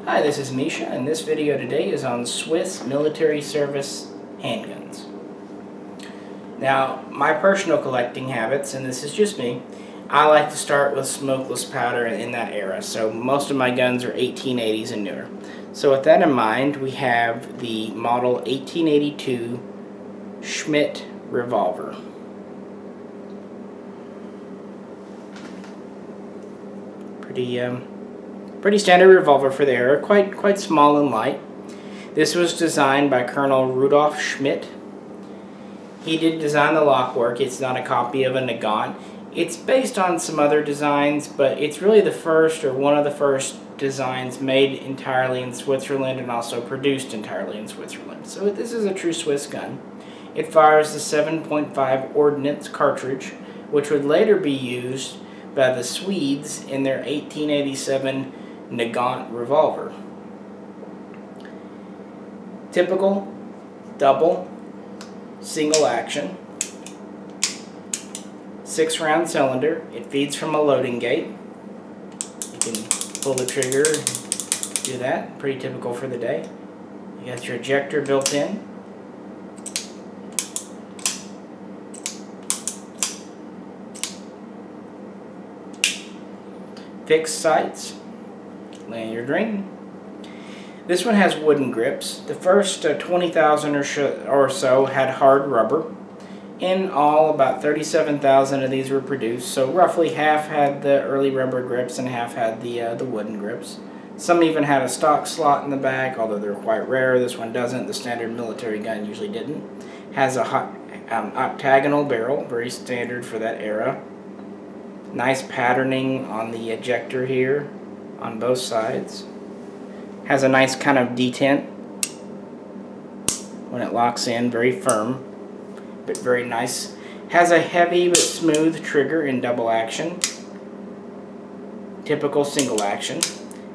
Hi, this is Misha, and this video today is on Swiss military service handguns. Now, my personal collecting habits, and this is just me, I like to start with smokeless powder in that era, so most of my guns are 1880s and newer. So with that in mind, we have the model 1882 Schmidt revolver. Pretty standard revolver for the era, quite small and light. This was designed by Colonel Rudolf Schmidt. He did design the lockwork. It's not a copy of a Nagant. It's based on some other designs, but it's really the first or one of the first designs made entirely in Switzerland and also produced entirely in Switzerland. So this is a true Swiss gun. It fires the 7.5 ordnance cartridge, which would later be used by the Swedes in their 1887 Nagant revolver. Typical double single action 6-round cylinder. It feeds from a loading gate. You can pull the trigger and do that. Pretty typical for the day. You got your ejector built in. Fixed sights, lanyard ring. This one has wooden grips. The first 20,000 or so had hard rubber. In all, about 37,000 of these were produced, so roughly half had the early rubber grips and half had the wooden grips. Some even had a stock slot in the back, although they're quite rare. This one doesn't. The standard military gun usually didn't. Has a octagonal barrel, very standard for that era. Nice patterning on the ejector here on both sides. Has a nice kind of detent when it locks in, very firm but very nice. Has a heavy but smooth trigger in double action. Typical single action.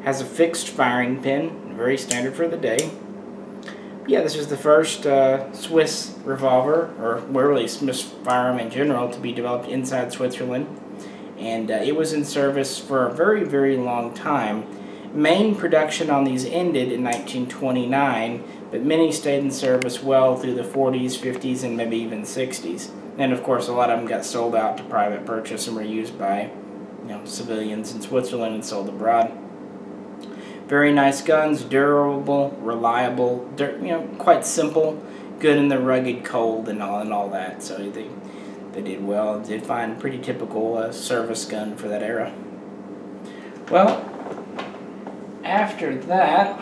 Has a fixed firing pin, very standard for the day. Yeah, this was the first Swiss revolver, or really Swiss firearm in general, to be developed inside Switzerland. And it was in service for a very long time. Main production on these ended in 1929, but many stayed in service well through the 40s, 50s, and maybe even 60s. And of course, a lot of them got sold out to private purchase and were used by, civilians in Switzerland and sold abroad. Very nice guns, durable, reliable, quite simple, good in the rugged cold and all that. So they did well. Did find pretty typical service gun for that era. Well, after that,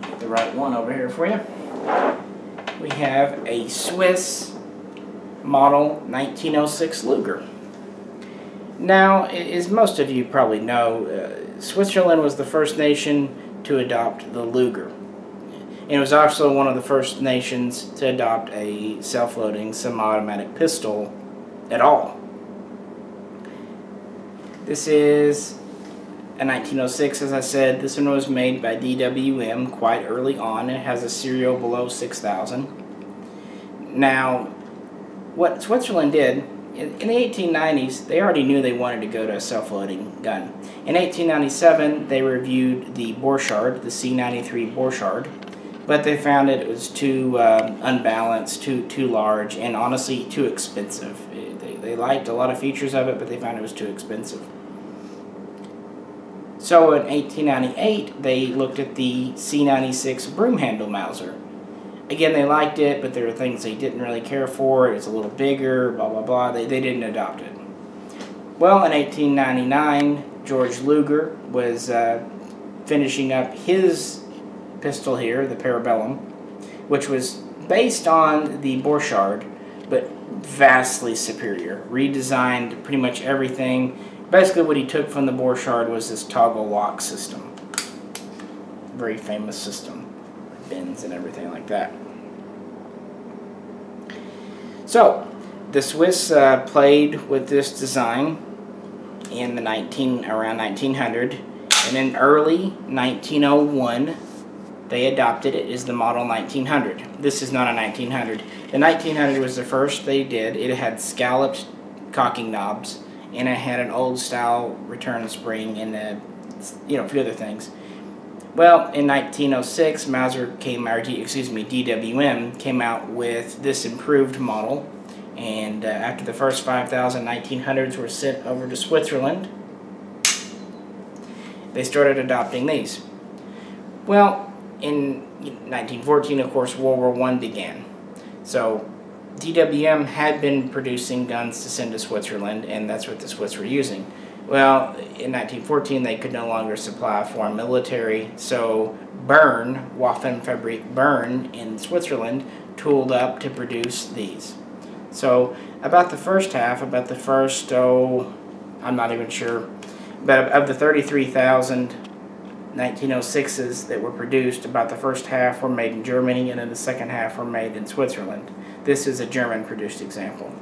get the right one over here for you. We have a Swiss model 1906 Luger. Now, as most of you probably know, Switzerland was the first nation to adopt the Luger. And it was also one of the first nations to adopt a self-loading semi-automatic pistol at all. This is a 1906, as I said. This one was made by DWM quite early on. It has a serial below 6,000. Now, what Switzerland did, in the 1890s, they already knew they wanted to go to a self-loading gun. In 1897, they reviewed the Borchardt, the C93 Borchardt, but they found it was too unbalanced, too large, and honestly too expensive. They liked a lot of features of it, but they found it was too expensive. So in 1898, they looked at the C96 broom handle Mauser. Again, they liked it, but there were things they didn't really care for. It was a little bigger, blah, blah, blah. They didn't adopt it. Well, in 1899, George Luger was finishing up his pistol here, the Parabellum, which was based on the Borchardt, but vastly superior. Redesigned pretty much everything. Basically what he took from the Borchardt was this toggle lock system. Very famous system. Bins and everything like that. So, the Swiss played with this design in the around 1900, and in early 1901, they adopted it as the model 1900. This is not a 1900. The 1900 was the first they did. It had scalloped cocking knobs and it had an old style return spring and a few other things. Well, in 1906, DWM came out with this improved model, and after the first 5,000 1900s were sent over to Switzerland, they started adopting these. Well, in 1914, of course, World War I began. So DWM had been producing guns to send to Switzerland, and that's what the Swiss were using. Well, in 1914, they could no longer supply foreign military, so Bern, Waffenfabrik Bern in Switzerland, tooled up to produce these. So about the first, I'm not even sure, but of the 33,000 1906s that were produced, about the first half were made in Germany, and then the second half were made in Switzerland. This is a German-produced example.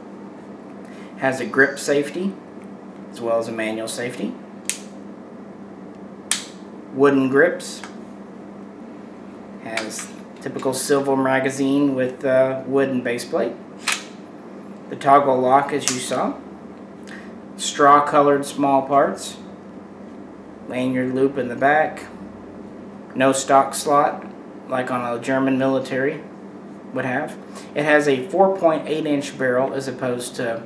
Has a grip safety, as well as a manual safety. Wooden grips. Has typical silver magazine with wooden base plate. The toggle lock, as you saw. Straw-colored small parts. Lanyard loop in the back. No stock slot, like on a German military would have. It has a 4.8-inch barrel as opposed to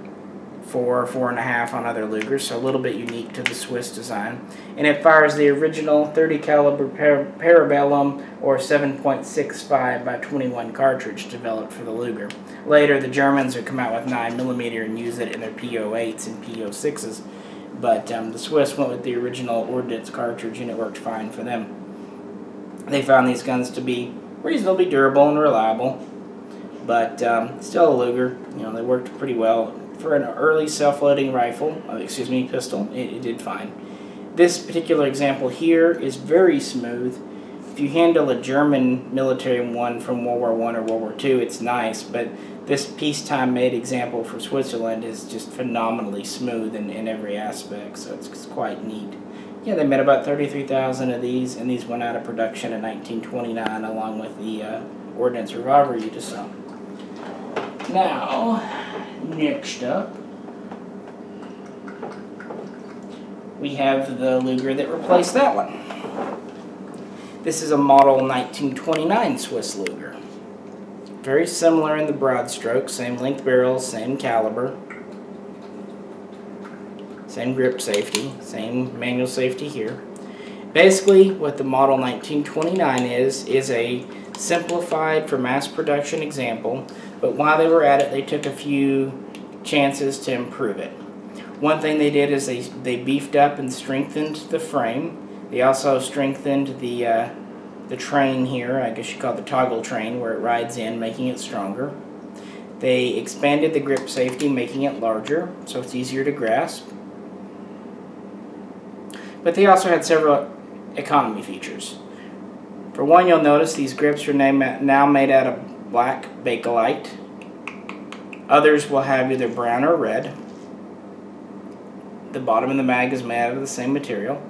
4.5 on other Lugers, so a little bit unique to the Swiss design. And it fires the original 30 caliber Parabellum or 7.65 by 21 cartridge developed for the Luger. Later, the Germans would come out with 9mm and use it in their P08s and P06s, but the Swiss went with the original ordnance cartridge, and it worked fine for them. They found these guns to be reasonably durable and reliable, but still a Luger. They worked pretty well. For an early self-loading pistol, it did fine. This particular example here is very smooth. If you handle a German military one from World War I or World War II, it's nice, but this peacetime-made example for Switzerland is just phenomenally smooth in every aspect, so it's quite neat. Yeah, they made about 33,000 of these, and these went out of production in 1929 along with the ordnance revolver you just saw. Now, next up, we have the Luger that replaced that one. This is a model 1929 Swiss Luger. Very similar in the broad stroke, same length barrel, same caliber, same grip safety, same manual safety here. Basically, what the model 1929 is a simplified for mass production example, but while they were at it, they took a few chances to improve it. One thing they did is they beefed up and strengthened the frame. They also strengthened the train here, I guess you call it the toggle train, where it rides in, making it stronger. They expanded the grip safety, making it larger, so it's easier to grasp. But they also had several economy features. For one, you'll notice these grips are now made out of black Bakelite. Others will have either brown or red. The bottom of the mag is made out of the same material.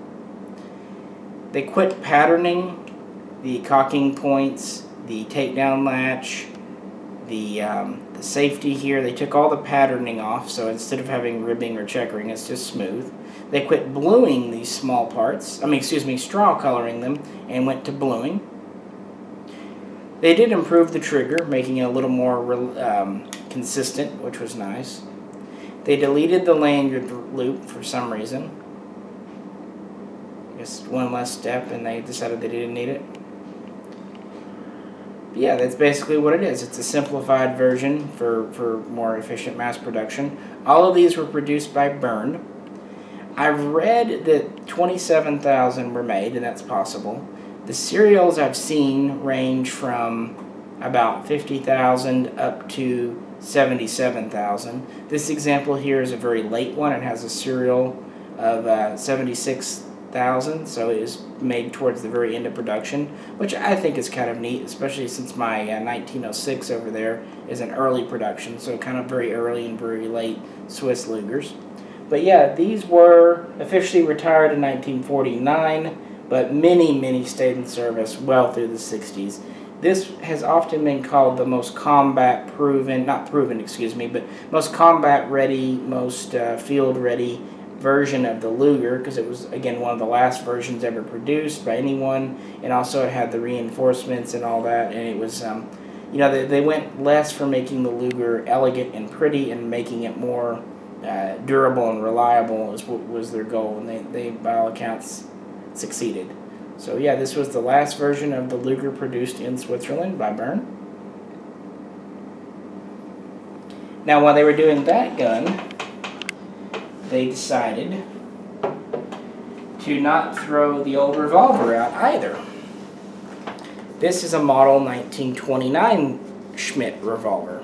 They quit patterning the cocking points, the takedown latch, the safety here. They took all the patterning off, so instead of having ribbing or checkering, it's just smooth. They quit bluing these small parts, straw coloring them, and went to bluing. They did improve the trigger, making it a little more consistent, which was nice. They deleted the lanyard loop for some reason. Just one less step, and they decided they didn't need it. But yeah, that's basically what it is. It's a simplified version for more efficient mass production. All of these were produced by Bern. I've read that 27,000 were made, and that's possible. The serials I've seen range from about 50,000 up to 77,000. This example here is a very late one. It has a serial of 76,000, so it is made towards the very end of production, which I think is kind of neat, especially since my 1906 over there is an early production, so kind of very early and very late Swiss Lugers. But yeah, these were officially retired in 1949, but many stayed in service well through the 60s. This has often been called the most combat proven, not proven, excuse me, but most combat ready, most field ready version of the Luger, because it was, again, one of the last versions ever produced by anyone, and also it had the reinforcements and all that, and it was, you know, they went less for making the Luger elegant and pretty and making it more durable and reliable was their goal, and they by all accounts succeeded. So yeah, this was the last version of the Luger produced in Switzerland by Bern. Now while they were doing that gun, they decided to not throw the old revolver out either. This is a model 1929 Schmidt revolver.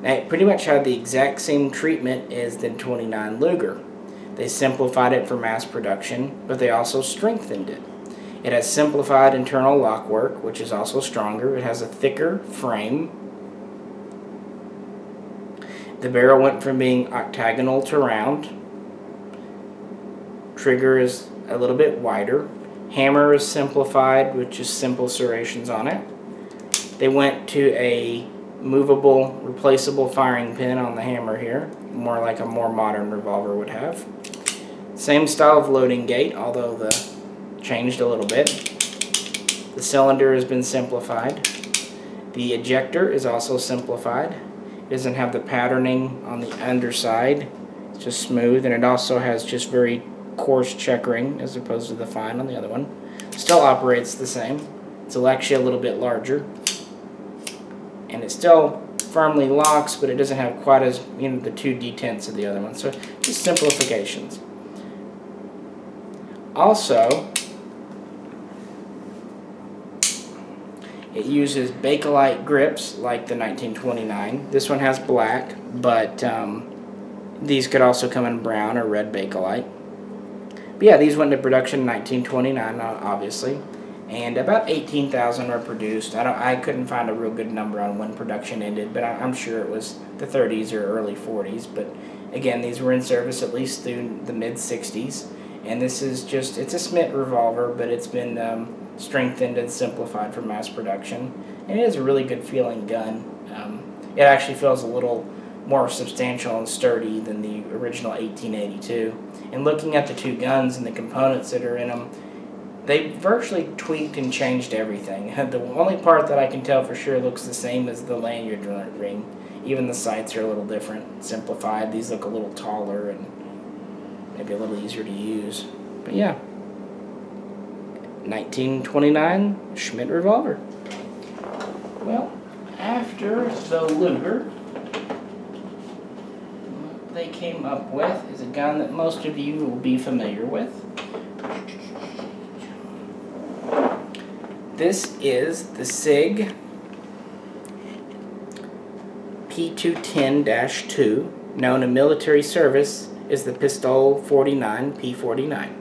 Now it pretty much had the exact same treatment as the 29 Luger. They simplified it for mass production, but they also strengthened it. It has simplified internal lock work, which is also stronger. It has a thicker frame. The barrel went from being octagonal to round. Trigger is a little bit wider. Hammer is simplified, which is simple serrations on it. They went to a movable, replaceable firing pin on the hammer here, more like a more modern revolver would have. Same style of loading gate, although the changed a little bit. The cylinder has been simplified. The ejector is also simplified. It doesn't have the patterning on the underside. It's just smooth, and it also has just very coarse checkering as opposed to the fine on the other one. Still operates the same. It's actually a little bit larger, and it still firmly locks, but it doesn't have quite as, you know, the two detents of the other one. So just simplifications. Also, it uses Bakelite grips like the 1929. This one has black, but these could also come in brown or red Bakelite. But yeah, these went into production in 1929, obviously, and about 18,000 were produced. I couldn't find a real good number on when production ended, but I'm sure it was the 30s or early 40s. But again, these were in service at least through the mid-60s, and this is just, it's a Schmidt revolver, but it's been strengthened and simplified for mass production, and it is a really good feeling gun. It actually feels a little more substantial and sturdy than the original 1882. And looking at the two guns and the components that are in them, they virtually tweaked and changed everything. The only part that I can tell for sure looks the same is the lanyard ring. Even the sights are a little different, simplified. These look a little taller and maybe a little easier to use. But yeah, 1929 Schmidt revolver. Well, after the Luger, what they came up with is a gun that most of you will be familiar with. This is the SiG P210-2, known in military service as the Pistol 49 P49.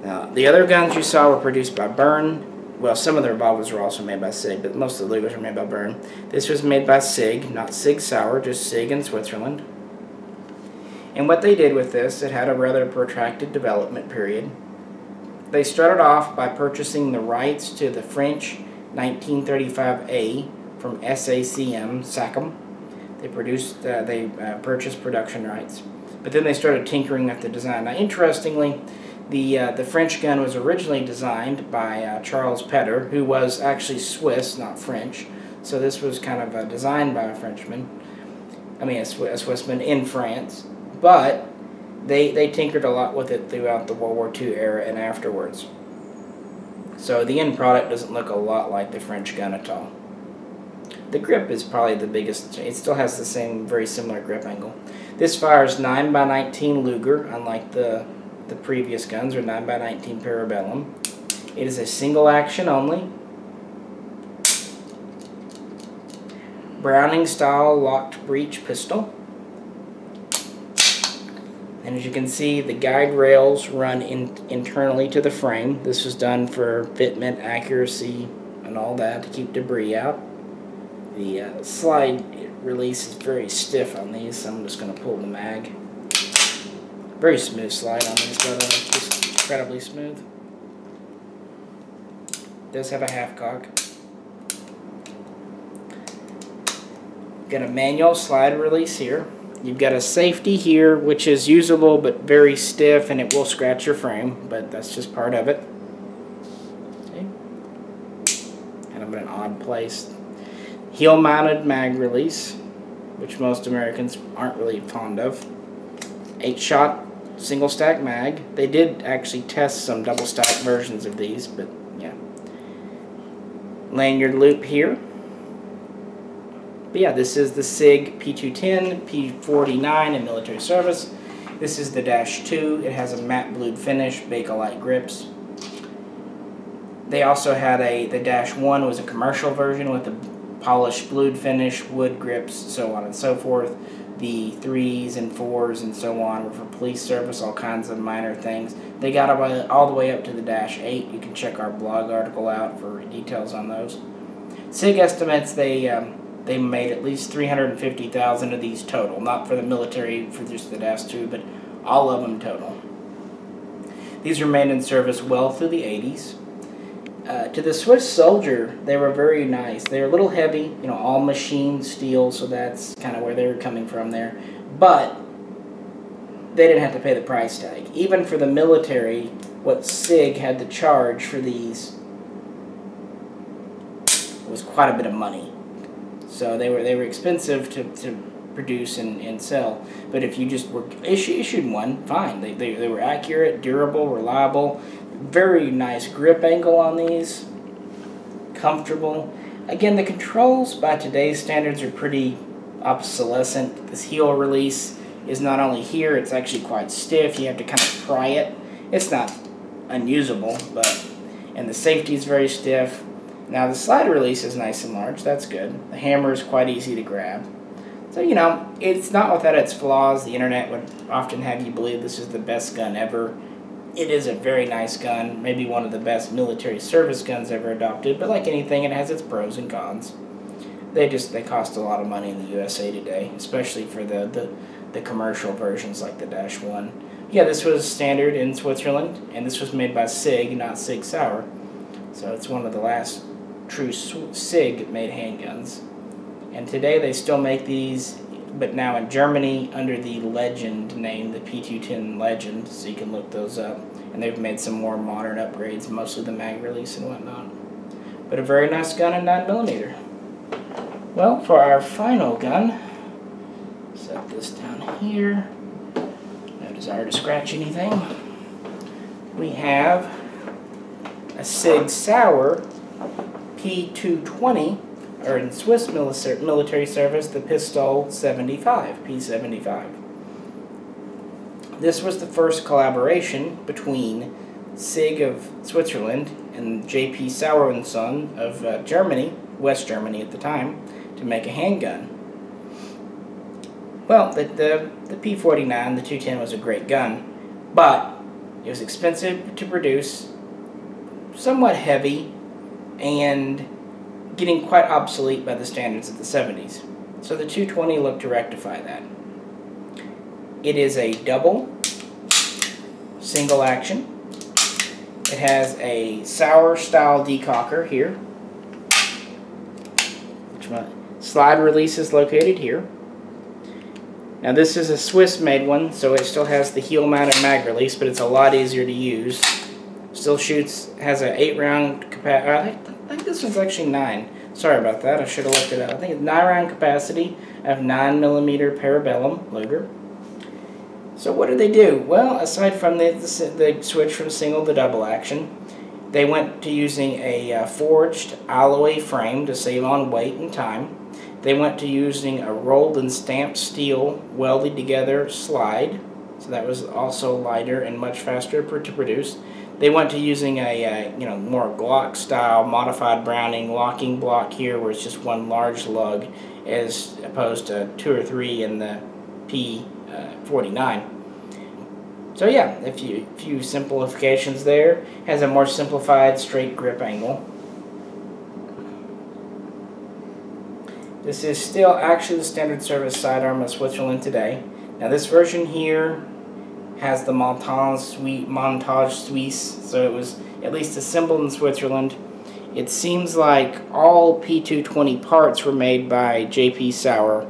Now, the other guns you saw were produced by Bern. Well, some of the revolvers were also made by SiG, but most of the Lugers were made by Bern. This was made by SiG, not SiG Sauer, just SiG in Switzerland. And what they did with this, it had a rather protracted development period. They started off by purchasing the rights to the French 1935A from SACM. They purchased production rights, but then they started tinkering at the design. Now, interestingly, the French gun was originally designed by Charles Petter, who was actually Swiss, not French. So this was kind of designed by a Frenchman. I mean, a Swissman in France, but they tinkered a lot with it throughout the World War II era and afterwards. So the end product doesn't look a lot like the French gun at all. The grip is probably the biggest. It still has the same, very similar grip angle. This fires 9x19 Luger, unlike the previous guns, or 9x19 Parabellum. It is a single action only. Browning style locked breech pistol. And as you can see, the guide rails run internally to the frame. This was done for fitment, accuracy, and all that to keep debris out. The slide release is very stiff on these, so I'm just going to pull the mag. Very smooth slide on these, but just incredibly smooth. It does have a half cock. Got a manual slide release here. You've got a safety here, which is usable but very stiff, and it will scratch your frame, but that's just part of it. See? Kind of in an odd place. Heel-mounted mag release, which most Americans aren't really fond of. 8-shot single-stack mag. They did actually test some double-stack versions of these, but yeah. Lanyard loop here. But yeah, this is the SiG P210, P49 in military service. This is the -2. It has a matte blued finish, Bakelite grips. They also had the -1 was a commercial version with a polished blued finish, wood grips, so on and so forth. The 3s and 4s and so on were for police service, all kinds of minor things. They got all the way up to the -8. You can check our blog article out for details on those. SiG estimates they made at least 350,000 of these total, not for the military, for just the -2, but all of them total. These remained in service well through the 80s. To the Swiss soldier, they were very nice. They were a little heavy, you know, all machined steel, so that's kind of where they were coming from there. But they didn't have to pay the price tag. Even for the military, what SiG had to charge for these was quite a bit of money. So they were expensive to produce and sell. But if you just were issued one, fine. They were accurate, durable, reliable. Very nice grip angle on these. Comfortable. Again, the controls by today's standards are pretty obsolescent. This heel release is not only here, it's actually quite stiff. You have to kind of pry it. It's not unusable, and the safety is very stiff. Now the slide release is nice and large, that's good. The hammer is quite easy to grab. So, you know, it's not without its flaws. The internet would often have you believe this is the best gun ever. It is a very nice gun, maybe one of the best military service guns ever adopted, but like anything, it has its pros and cons. They cost a lot of money in the USA today, especially for the commercial versions like the -1. Yeah, this was standard in Switzerland, and this was made by SiG, not SiG Sauer. So it's one of the last true SiG-made handguns. And today they still make these, but now in Germany under the Legend name, the P210 Legend, so you can look those up. And they've made some more modern upgrades, mostly the mag release and whatnot. But a very nice gun in 9mm. Well, for our final gun, set this down here. No desire to scratch anything. We have a SiG Sauer P220, or in Swiss military service, the Pistol 75, P75. This was the first collaboration between SiG of Switzerland and J.P. Sauer and Son of Germany, West Germany at the time, to make a handgun. Well, the P49, the 210, was a great gun, but it was expensive to produce, somewhat heavy, and getting quite obsolete by the standards of the 70s. So the 220 looked to rectify that. It is a double, single action. It has a Sauer style decocker here. Slide release is located here. Now this is a Swiss made one, so it still has the heel mounted mag release, but it's a lot easier to use. Still shoots, has an 8-round capacity. I think this one's actually 9. Sorry about that, I should have looked it up. I think it's 9-round capacity of 9mm parabellum Luger. So what did they do? Well, aside from the switch from single to double action, they went to using a forged alloy frame to save on weight and time. They went to using a rolled and stamped steel welded together slide, so that was also lighter and much faster to produce. They went to using a more Glock style modified Browning locking block here, where it's just one large lug, as opposed to 2 or 3 in the P49. So yeah, a few simplifications there. Has a more simplified straight grip angle. This is still actually the standard service sidearm of Switzerland today. Now this version here has the montage suisse, so it was at least assembled in Switzerland. It seems like all P220 parts were made by JP Sauer,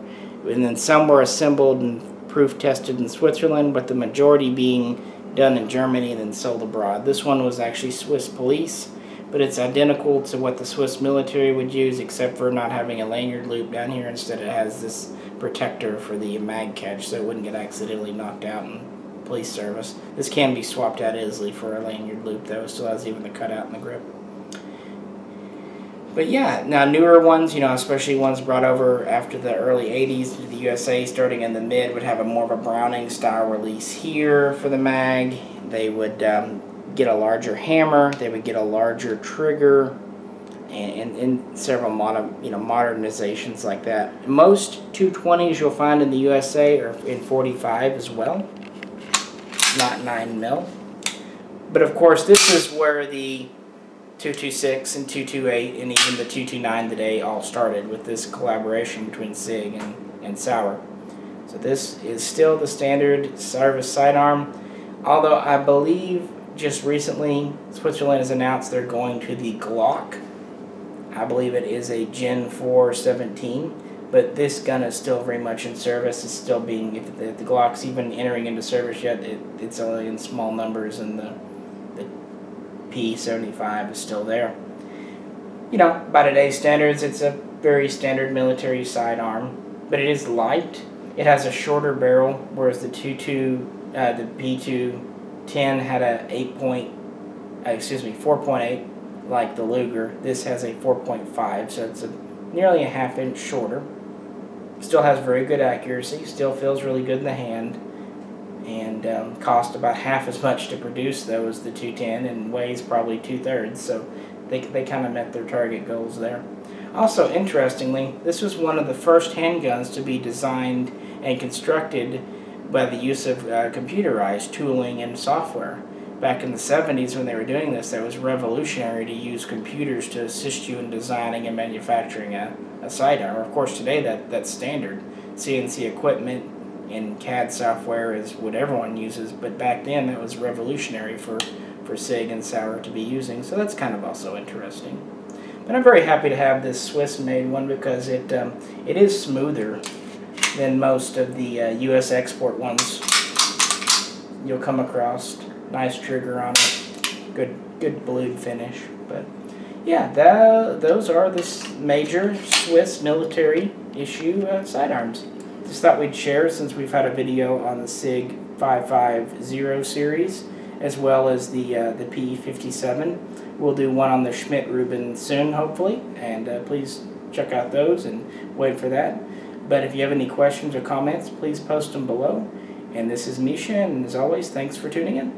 and then some were assembled and proof tested in Switzerland, but the majority being done in Germany and then sold abroad. This one was actually Swiss police, but it's identical to what the Swiss military would use, except for not having a lanyard loop down here. Instead it has this protector for the mag catch so it wouldn't get accidentally knocked out in police service. This can be swapped out easily for a lanyard loop though. It still has even the cutout in the grip. But yeah, now newer ones, especially ones brought over after the early 80s to the USA, starting in the mid, would have a more of a Browning style release here for the mag. They would get a larger hammer, they would get a larger trigger, and several modernizations like that. Most 220s you'll find in the USA are in 45 as well, not 9mm. But of course this is where the 226 and 228 and even the 229 today all started, with this collaboration between SiG and Sauer. So this is still the standard service sidearm, although I believe just recently Switzerland has announced they're going to the Glock. I believe it is a Gen 4 17, but this gun is still very much in service. It's still being, if the Glock's even entering into service yet, it's only in small numbers, and the P75 is still there. By today's standards, it's a very standard military sidearm, but it is light. It has a shorter barrel, whereas the P210 had a 4.8 like the Luger. This has a 4.5, so it's nearly a ½ inch shorter. Still has very good accuracy, still feels really good in the hand, and cost about half as much to produce though as the 210, and weighs probably 2/3, so they kind of met their target goals there. Also, interestingly, this was one of the first handguns to be designed and constructed by the use of computerized tooling and software. Back in the 70s when they were doing this, that was revolutionary to use computers to assist you in designing and manufacturing a sidearm. Of course today that's standard. CNC equipment and CAD software is what everyone uses, but back then that was revolutionary for SiG and Sauer to be using, so that's kind of also interesting. But I'm very happy to have this Swiss-made one because it is smoother than most of the US export ones you'll come across. Nice trigger on it, good blued finish. But yeah, those are the major Swiss military issue sidearms. Just thought we'd share, since we've had a video on the SiG 550 series as well as the P57. We'll do one on the Schmidt Rubin soon, hopefully, and please check out those and wait for that. But if you have any questions or comments, please post them below. And this is Misha, and as always, thanks for tuning in.